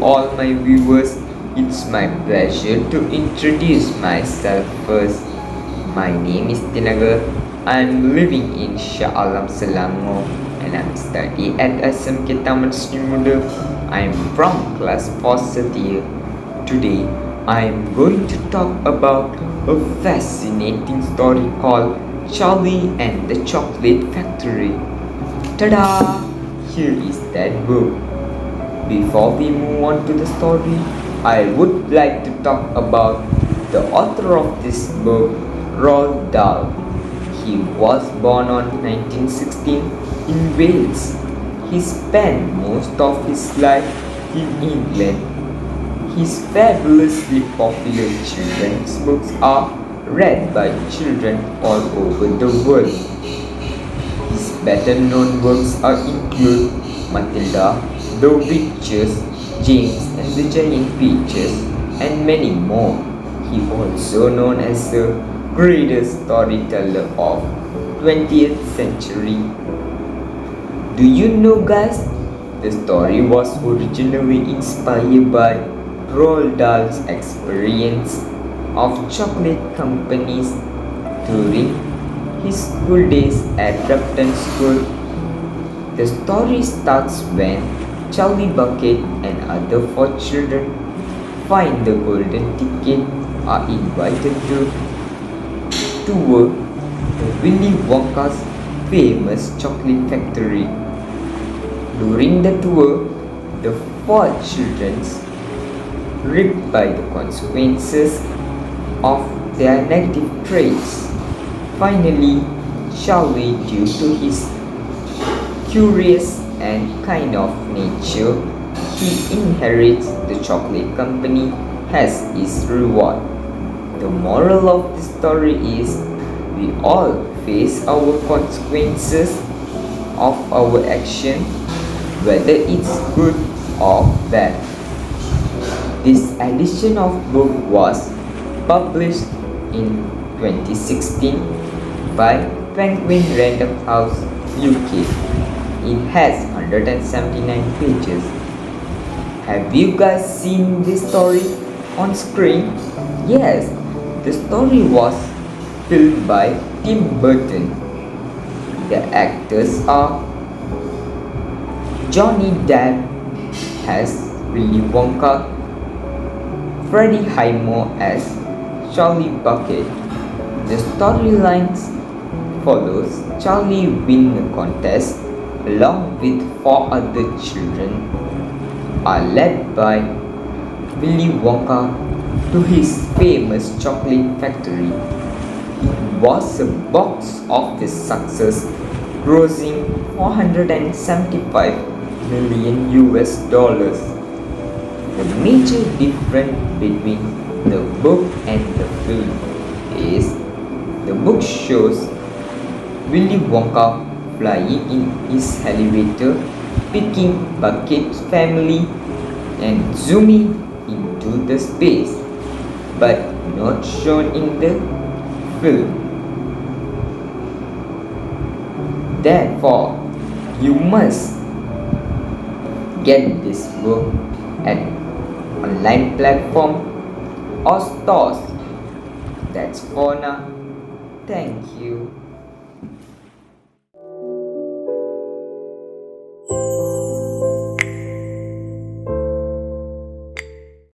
all my viewers. It's my pleasure to introduce myself first. My name is TINAGGAR. I'm living in Shah Alam, Selangor, and I'm studying at SMKTSM MUDA. I'm from class 4th year. Today, I'm going to talk about a fascinating story called Charlie and the Chocolate Factory. Ta-da! Here is that book. Before we move on to the story, I would like to talk about the author of this book, Roald Dahl. He was born on 1916 in Wales. He spent most of his life in England. His fabulously popular children's books are read by children all over the world. His better-known works include Matilda, The Witches, James and the Giant Peaches, and many more. He also known as the greatest storyteller of 20th century. Do you know, guys? The story was originally inspired by Roald Dahl's experience of chocolate companies during his school days at Repton School. The story starts when Charlie Bucket and other 4 children find the golden ticket, are invited to tour the Willy Wonka's famous chocolate factory. During the tour, the 4 children ripped by the consequences of their negative traits. Finally, Charlie, due to his curious and kind of nature, he inherits the chocolate company as his reward. The moral of the story is we all face our consequences of our action, whether it's good or bad. This edition of book was published in 2016 by Penguin Random House, UK. It has 179 pages. Have you guys seen this story on screen? Yes, the story was filmed by Tim Burton. The actors are Johnny Depp as Willy Wonka, Freddie Highmore as Charlie Bucket. The storylines follows Charlie win the contest along with 4 other children are led by Willy Wonka to his famous chocolate factory. It was a box office success, grossing $475 million. The major difference between the book and the film is the book shows Willy Wonka flying in his elevator, picking Bucket's family and zooming into the space, but not shown in the film. Therefore, you must get this book at online platform or stores. That's for now. Thank you.